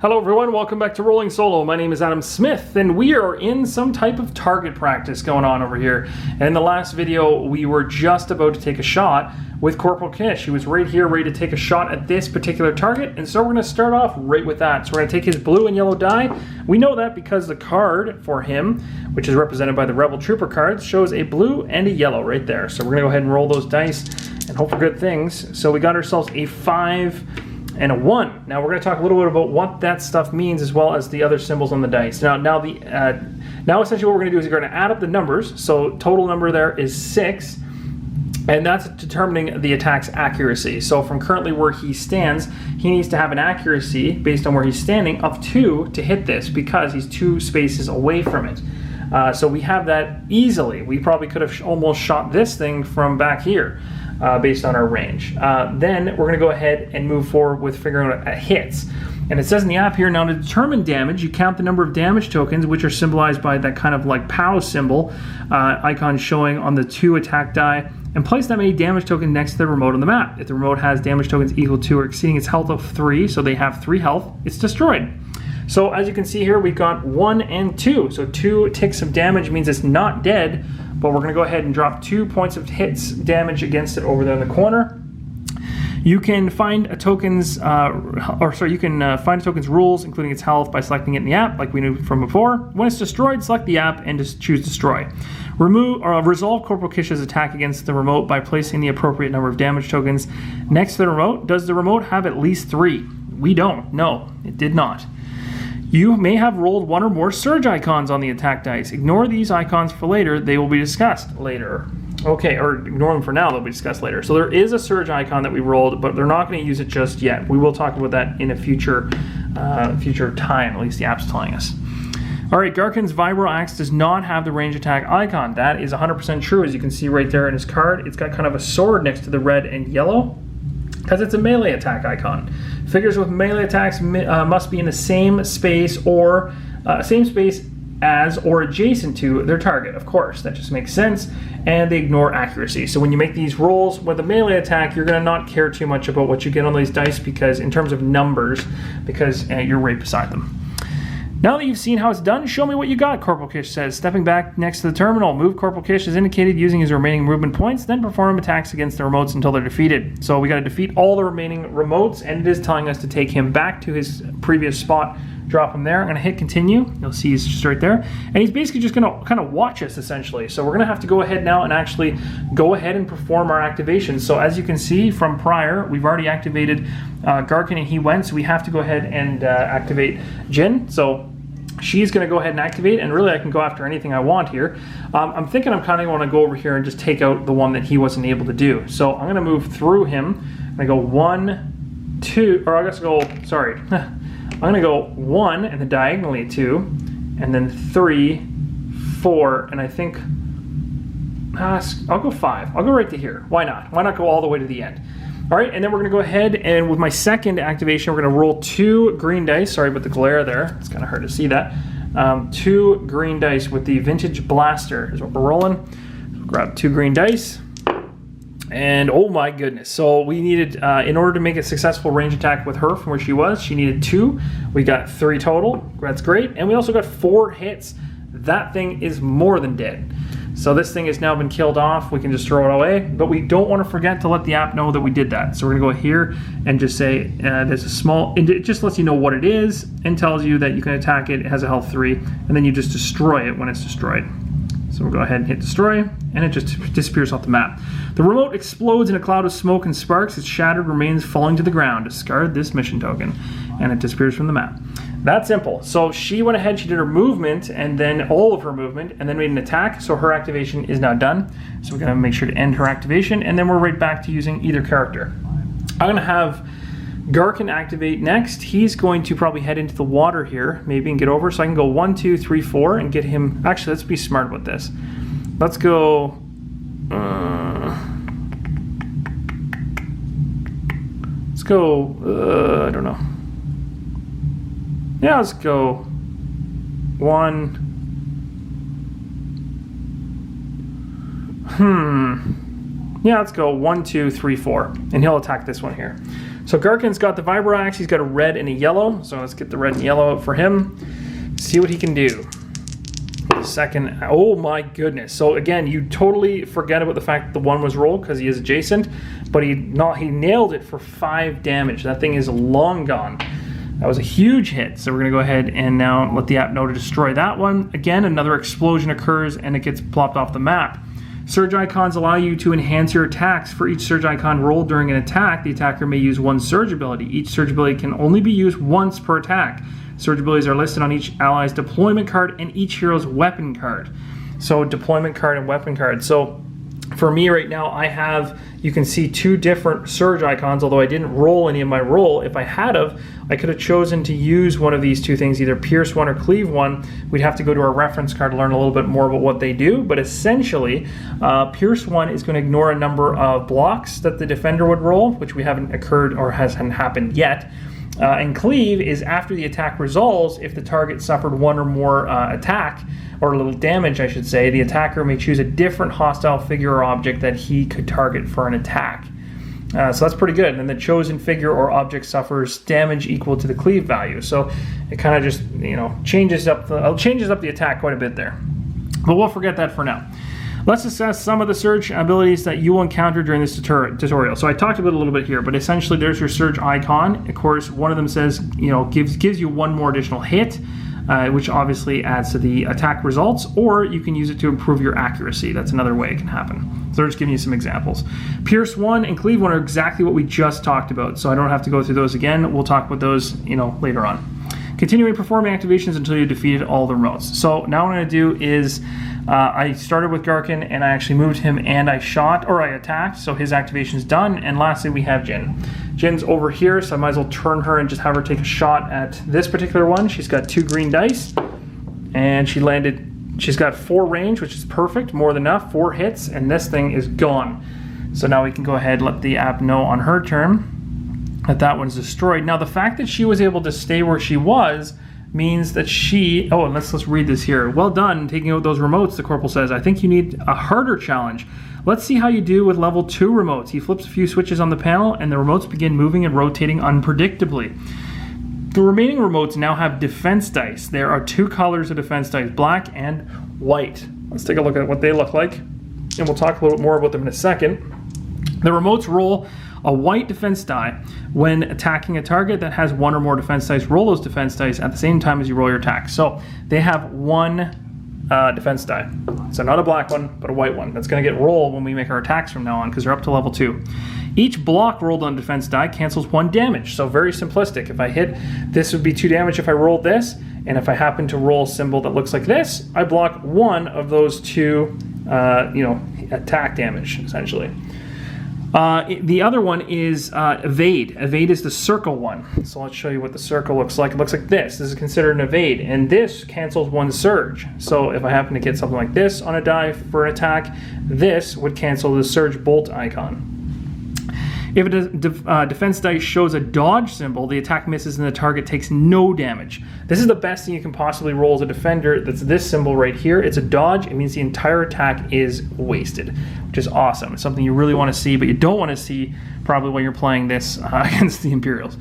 Hello everyone, welcome back to Rolling Solo. My name is Adam Smith and we are in some type of target practice going on over here. And in the last video, we were just about to take a shot with Corporal Kish. He was right here ready to take a shot at this particular target, and so we're going to start off right with that. So we're going to take his blue and yellow die. We know that because the card for him, which is represented by the Rebel Trooper cards, shows a blue and a yellow right there. So we're going to go ahead and roll those dice and hope for good things. So we got ourselves a 5 and a 1. Now we're going to talk a little bit about what that stuff means as well as the other symbols on the dice. Now essentially what we're going to do is we're going to add up the numbers. So total number there is 6, and that's determining the attack's accuracy. So from currently where he stands, he needs to have an accuracy based on where he's standing of 2 to hit this, because he's 2 spaces away from it. So we have that easily. We probably could have almost shot this thing from back here. Based on our range. Then we're going to go ahead and move forward with figuring out hits. And it says in the app here, now to determine damage, you count the number of damage tokens, which are symbolized by that kind of like POW symbol icon showing on the 2 attack die, and place that many damage tokens next to the remote on the map. If the remote has damage tokens equal to or exceeding its health of 3, so they have 3 health, it's destroyed. So as you can see here, we've got 1 and 2. So 2 ticks of damage means it's not dead, but we're going to go ahead and drop 2 points of hits damage against it over there in the corner. You can find a token's, find a token's rules, including its health, by selecting it in the app, like we knew from before. When it's destroyed, select the app and just choose Destroy. Resolve Corporal Kish's attack against the remote by placing the appropriate number of damage tokens next to the remote. Does the remote have at least 3? We don't. No, it did not. You may have rolled 1 or more surge icons on the attack dice. Ignore these icons for later. They will be discussed later. Okay, or ignore them for now. They'll be discussed later. So there is a surge icon that we rolled, but they're not going to use it just yet. We will talk about that in a future time. At least the app's telling us. All right, Garkin's Vibro Axe does not have the range attack icon. That is 100% true. As you can see right there in his card, it's got kind of a sword next to the red and yellow, because it's a melee attack icon. Figures with melee attacks must be in the same space as or adjacent to their target. Of course, that just makes sense, and they ignore accuracy. So when you make these rolls with a melee attack, you're going to not care too much about what you get on these dice, because in terms of numbers, because you're right beside them. Now that you've seen how it's done, show me what you got, Corporal Kish says. Stepping back next to the terminal, move Corporal Kish as indicated using his remaining movement points, then perform attacks against the remotes until they're defeated. So we got to defeat all the remaining remotes, and it is telling us to take him back to his previous spot, drop him there. I'm going to hit continue. You'll see he's just right there. And he's basically just going to kind of watch us, essentially. So we're going to have to go ahead now and actually go ahead and perform our activation. So as you can see from prior, we've already activated Garkin and he went, so we have to go ahead and activate Jin. So she's going to go ahead and activate, and really I can go after anything I want here. I'm thinking I'm kind of going to go over here and just take out the one that he wasn't able to do. So I'm going to move through him. I go 1, 2, or I guess go, sorry. I'm going to go 1 and then diagonally 2, and then 3, 4, and I think I'll go 5. I'll go right to here. Why not? Why not go all the way to the end? All right, and then we're going to go ahead and with my second activation, we're going to roll 2 green dice. Sorry about the glare there. It's kind of hard to see that. 2 green dice with the Vintage Blaster is what we're rolling. So grab 2 green dice. And oh my goodness. So we needed, in order to make a successful range attack with her from where she was, she needed 2. We got 3 total. That's great. And we also got 4 hits. That thing is more than dead. So this thing has now been killed off. We can just throw it away, but we don't want to forget to let the app know that we did that. So we're gonna go here and just say there's a small, it just lets you know what it is and tells you that you can attack it. It has a health 3, and then you just destroy it when it's destroyed. So we'll go ahead and hit destroy, and it just disappears off the map. The remote explodes in a cloud of smoke and sparks. Its shattered remains falling to the ground. Discard this mission token, and it disappears from the map. That simple. So she went ahead, she did her movement, and then all of her movement, and then made an attack. So her activation is now done. So we're gonna make sure to end her activation, and then we're right back to using either character. I'm gonna have Garkin activate next. He's going to probably head into the water here, maybe, and get over. So I can go 1, 2, 3, 4, and get him. Actually, let's be smart about this. Let's go. Let's go. I don't know. Yeah, let's go 1. Yeah, let's go 1, 2, 3, 4, and he'll attack this one here. So Garkin's got the Vibroaxe. He's got a red and a yellow. So let's get the red and yellow out for him. See what he can do. Second, oh my goodness. So again, you totally forget about the fact that the 1 was rolled because he is adjacent, but he nailed it for 5 damage. That thing is long gone. That was a huge hit. So we're gonna go ahead and now let the app know to destroy that one. Again, another explosion occurs and it gets plopped off the map. Surge icons allow you to enhance your attacks. For each surge icon rolled during an attack, the attacker may use 1 surge ability. Each surge ability can only be used once per attack. Surge abilities are listed on each ally's deployment card and each hero's weapon card. So deployment card and weapon card. So for me right now, I have, you can see 2 different surge icons, although I didn't roll any of my roll. If I had of, I could have chosen to use one of these 2 things, either Pierce 1 or Cleave 1. We'd have to go to our reference card to learn a little bit more about what they do, but essentially, Pierce 1 is going to ignore a number of blocks that the defender would roll, which we haven't occurred or hasn't happened yet. And Cleave is after the attack resolves. If the target suffered 1 or more attack, or a little damage I should say, the attacker may choose a different hostile figure or object that he could target for an attack. So that's pretty good. And then the chosen figure or object suffers damage equal to the Cleave value. So it kind of just, you know, changes up the attack quite a bit there. But we'll forget that for now. Let's assess some of the surge abilities that you will encounter during this tutorial. So I talked about it a little bit here, but essentially there's your surge icon. Of course, one of them says, you know, gives you 1 more additional hit, which obviously adds to the attack results, or you can use it to improve your accuracy. That's another way it can happen. So they're just giving you some examples. Pierce 1 and Cleave 1 are exactly what we just talked about, so I don't have to go through those again. We'll talk about those, you know, later on. Continuing performing activations until you defeated all the remotes. So now what I'm going to do is I started with Garkin and I actually moved him and I attacked, so his activation's done. And lastly we have Jin. Jin's over here, so I might as well turn her and just have her take a shot at this particular one. She's got 2 green dice and she's got 4 range, which is perfect, more than enough, 4 hits, and this thing is gone. So now we can go ahead and let the app know on her turn that one's destroyed. Now the fact that she was able to stay where she was means that and let's read this here. Well done taking out those remotes, the corporal says. I think you need a harder challenge. Let's see how you do with level 2 remotes. He flips a few switches on the panel and the remotes begin moving and rotating unpredictably. The remaining remotes now have defense dice. There are 2 colors of defense dice, black and white. Let's take a look at what they look like, and we'll talk a little bit more about them in a second. The remotes roll a white defense die when attacking a target that has 1 or more defense dice. Roll those defense dice at the same time as you roll your attack. So they have 1 defense die. So not a black one, but a white one. That's going to get rolled when we make our attacks from now on because they're up to level 2. Each block rolled on defense die cancels 1 damage. So very simplistic. If I hit, this would be 2 damage if I rolled this. And if I happen to roll a symbol that looks like this, I block 1 of those 2 attack damage, essentially. The other one is evade. Evade is the circle one. So let's show you what the circle looks like. It looks like this. This is considered an evade, and this cancels 1 surge. So if I happen to get something like this on a die for an attack, this would cancel the surge bolt icon. If a defense dice shows a dodge symbol, the attack misses and the target takes no damage. This is the best thing you can possibly roll as a defender. That's this symbol right here. It's a dodge. It means the entire attack is wasted, which is awesome. It's something you really want to see, but you don't want to see probably when you're playing this against the Imperials.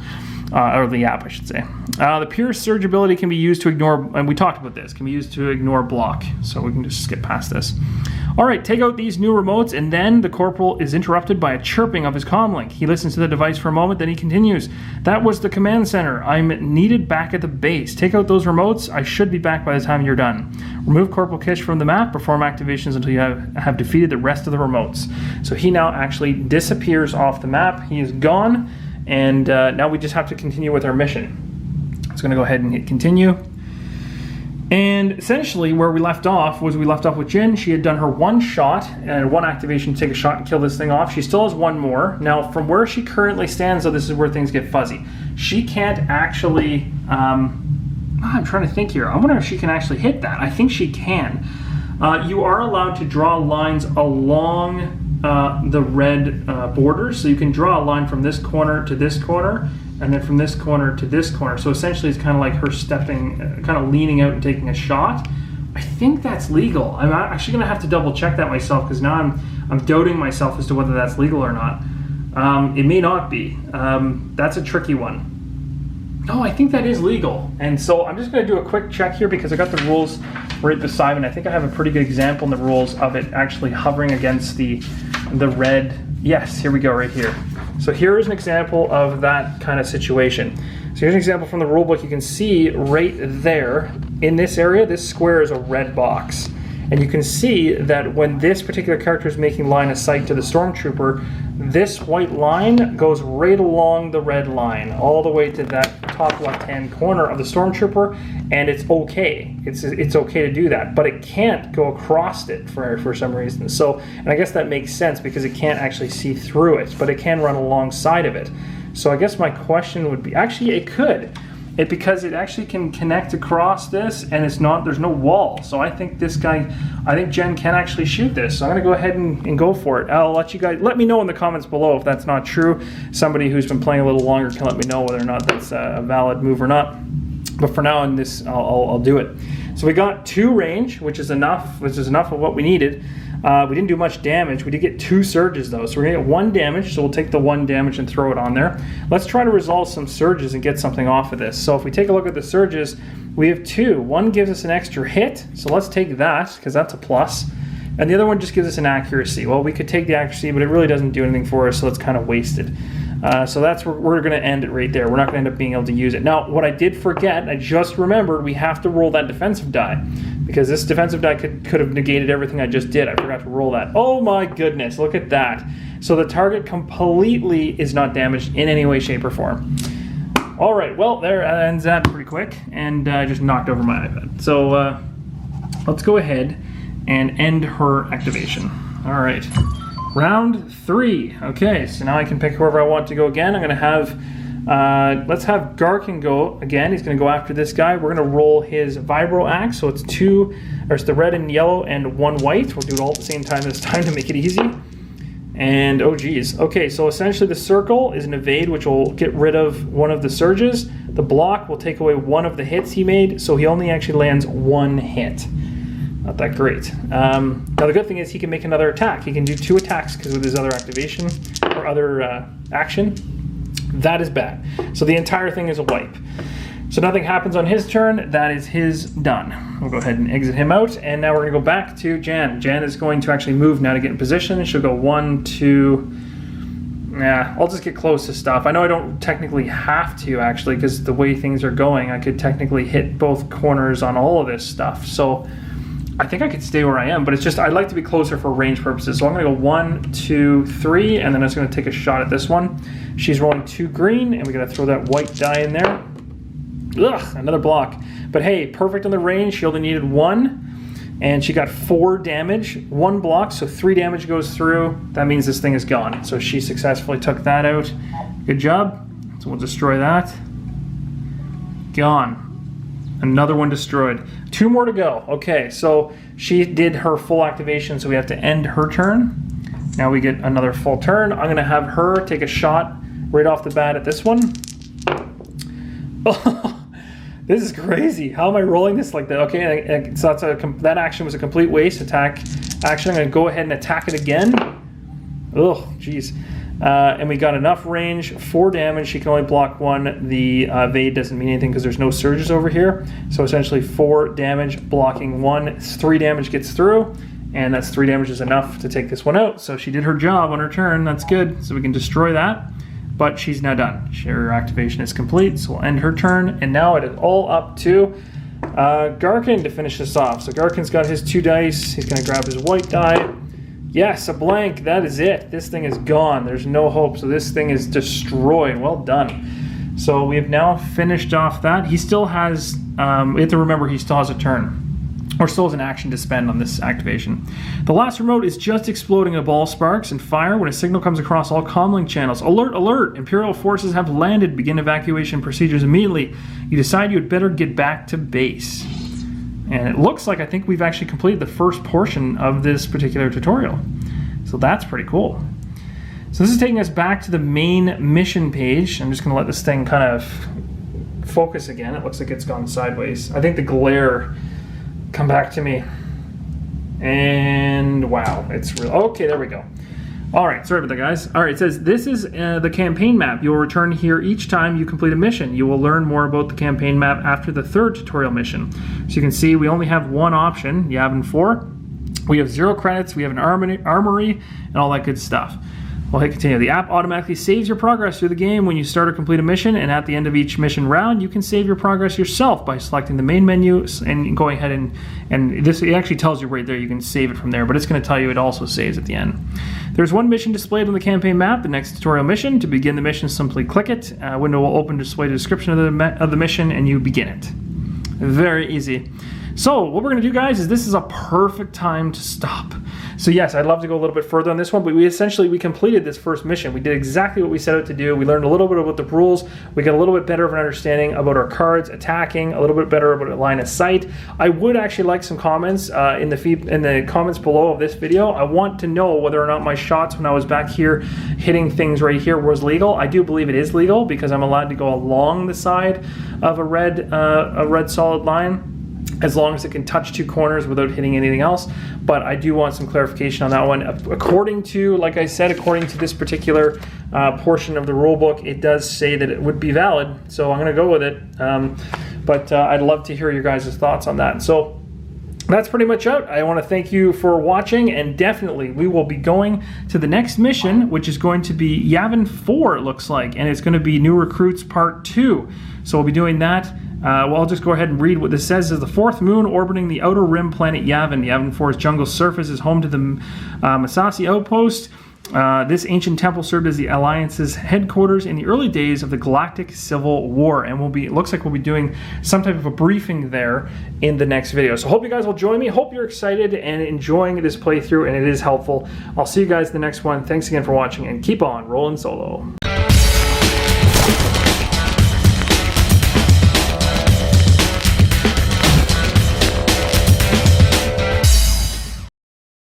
Or the app, I should say. The Pierce Surge ability can be used to ignore, and we talked about this, can be used to ignore block. So we can just skip past this. All right, take out these new remotes, and then the Corporal is interrupted by a chirping of his comlink. He listens to the device for a moment, then he continues. That was the command center. I'm needed back at the base. Take out those remotes. I should be back by the time you're done. Remove Corporal Kish from the map. Perform activations until you have defeated the rest of the remotes. So he now actually disappears off the map. He is gone. And now we just have to continue with our mission. So I'm going to go ahead and hit continue. And essentially where we left off was with Jin. She had done her 1 shot and 1 activation to take a shot and kill this thing off. She still has 1 more. Now from where she currently stands, though, this is where things get fuzzy. She can't actually, I'm trying to think here. I wonder if she can actually hit that. I think she can. You are allowed to draw lines along the red border, so you can draw a line from this corner to this corner, and then from this corner to this corner. So essentially it's kind of like her stepping, kind of leaning out and taking a shot. I think that's legal. I'm actually going to have to double check that myself, because now I'm doubting myself as to whether that's legal or not. It may not be. That's a tricky one. No, I think that is legal. And so I'm just going to do a quick check here because I got the rules right beside me. And I think I have a pretty good example in the rules of it actually hovering against the red. Yes, here we go right here. So here is an example of that kind of situation. So here's an example from the rule book. You can see right there in this area, this square is a red box. And you can see that when this particular character is making line of sight to the stormtrooper, this white line goes right along the red line, all the way to that top left-hand corner of the stormtrooper, and it's okay. It's okay to do that, but it can't go across it for some reason. So, and I guess that makes sense because it can't actually see through it, but it can run alongside of it. So I guess my question would be, actually it could. Because it actually can connect across this, and there's no wall. So I think Jen can actually shoot this. So I'm gonna go ahead and go for it. I'll let you guys, let me know in the comments below if that's not true. Somebody who's been playing a little longer can let me know whether or not that's a valid move or not. But for now in this, I'll do it. So we got 2 range, which is enough of what we needed. We didn't do much damage. We did get 2 surges though, so we're gonna get 1 damage, so we'll take the 1 damage and throw it on there. Let's try to resolve some surges and get something off of this. So if we take a look at the surges, we have 2. One gives us an extra hit, so let's take that, because that's a plus. And the other one just gives us an accuracy. Well, we could take the accuracy, but it really doesn't do anything for us, so it's kind of wasted. So that's where we're going to end it right there. We're not going to end up being able to use it. Now, what I did forget, I just remembered, we have to roll that defensive die, because this defensive die could have negated everything I just did. I forgot to roll that. Oh my goodness, look at that. So the target completely is not damaged in any way, shape, or form. All right, well, there ends that pretty quick, and I just knocked over my iPad. So let's go ahead and end her activation. All right. Round 3. Okay, so now I can pick whoever I want to go again. I'm going to have, let's have Garkin go again. He's going to go after this guy. We're going to roll his Vibro Axe. So it's the red and yellow and 1 white. We'll do it all at the same time this time to make it easy. And oh geez. Okay, so essentially the circle is an evade, which will get rid of one of the surges. The block will take away 1 of the hits he made, so he only actually lands 1 hit. Not that great. Now the good thing is he can make another attack. He can do 2 attacks because with his other activation or other action. That is bad. So the entire thing is a wipe. So nothing happens on his turn. That is his done. We'll go ahead and exit him out, and now we're going to go back to Jan. Jan is going to actually move now to get in position. She'll go 1, 2. Yeah, I'll just get close to stuff. I know I don't technically have to actually, because the way things are going, I could technically hit both corners on all of this stuff. So I think I could stay where I am, but it's just I'd like to be closer for range purposes. So I'm going to go 1, 2, 3, and then I'm just going to take a shot at this one. She's rolling 2 green, and we got to throw that white die in there. Ugh, another block. But hey, perfect on the range. She only needed 1, and she got 4 damage. 1 block, so 3 damage goes through. That means this thing is gone. So she successfully took that out. Good job. So we'll destroy that. Gone. Another one destroyed. 2 more to go. Okay, so she did her full activation, so we have to end her turn. Now we get another full turn. I'm going to have her take a shot right off the bat at this one. Oh, this is crazy. How am I rolling this like that? Okay, so that action was a complete waste. Attack action. I'm going to go ahead and attack it again. Oh, jeez. And we got enough range, 4 damage. She can only block 1. The evade doesn't mean anything because there's no surges over here. So essentially 4 damage, blocking 1. 3 damage gets through, and that's 3 damage is enough to take this one out. So she did her job on her turn. That's good. So we can destroy that. But she's now done. Her activation is complete, so we'll end her turn. And now it is all up to Garkin to finish this off. So Garkin's got his 2 dice. He's going to grab his white die. Yes, a blank. That is it. This thing is gone. There's no hope. So this thing is destroyed. Well done. So we have now finished off that. He still has, we have to remember he still has a turn. Or still has an action to spend on this activation. The last remote is just exploding. A ball sparks and fire when a signal comes across all comlink channels. Alert, alert! Imperial forces have landed. Begin evacuation procedures immediately. You decide you had better get back to base. And it looks like I think we've actually completed the first portion of this particular tutorial. So that's pretty cool. So this is taking us back to the main mission page. I'm just going to let this thing kind of focus again. It looks like it's gone sideways. I think the glare come back to me. And wow, it's real. Okay, there we go. All right, sorry about that, guys. All right, it says this is the campaign map. You will return here each time you complete a mission. You will learn more about the campaign map after the 3rd tutorial mission. So you can see we only have one option, Yavin 4. We have 0 credits, we have an armory, and all that good stuff. We'll hit continue. The app automatically saves your progress through the game when you start or complete a mission, and at the end of each mission round, you can save your progress yourself by selecting the main menu and going ahead and this, it actually tells you right there you can save it from there, but it's going to tell you it also saves at the end. There's one mission displayed on the campaign map, the next tutorial mission. To begin the mission, simply click it. A window will open to display the description of the mission, and you begin it. Very easy. So what we're going to do, guys, is this is a perfect time to stop. So yes, I'd love to go a little bit further on this one, but we completed this first mission. We did exactly what we set out to do. We learned a little bit about the rules. We got a little bit better of an understanding about our cards, attacking, a little bit better about a line of sight. I would actually like some comments in the comments below of this video. I want to know whether or not my shots when I was back here hitting things right here was legal. I do believe it is legal because I'm allowed to go along the side of a red solid line, as long as it can touch 2 corners without hitting anything else. But I do want some clarification on that one. According to, like I said, according to this particular portion of the rule book, it does say that it would be valid, so I'm going to go with it. But I'd love to hear your guys' thoughts on that. So that's pretty much it. I want to thank you for watching, and definitely we will be going to the next mission, which is going to be Yavin 4, it looks like, and it's going to be New Recruits Part 2. So we'll be doing that. Well, I'll just go ahead and read what this says. Is the 4th moon orbiting the outer rim planet Yavin. Yavin 4's jungle surface is home to the Masasi outpost. This ancient temple served as the Alliance's headquarters in the early days of the Galactic Civil War, and it looks like we'll be doing some type of a briefing there in the next video. So hope you guys will join me. Hope you're excited and enjoying this playthrough, and it is helpful. I'll see you guys in the next one. Thanks again for watching, and keep on rolling solo.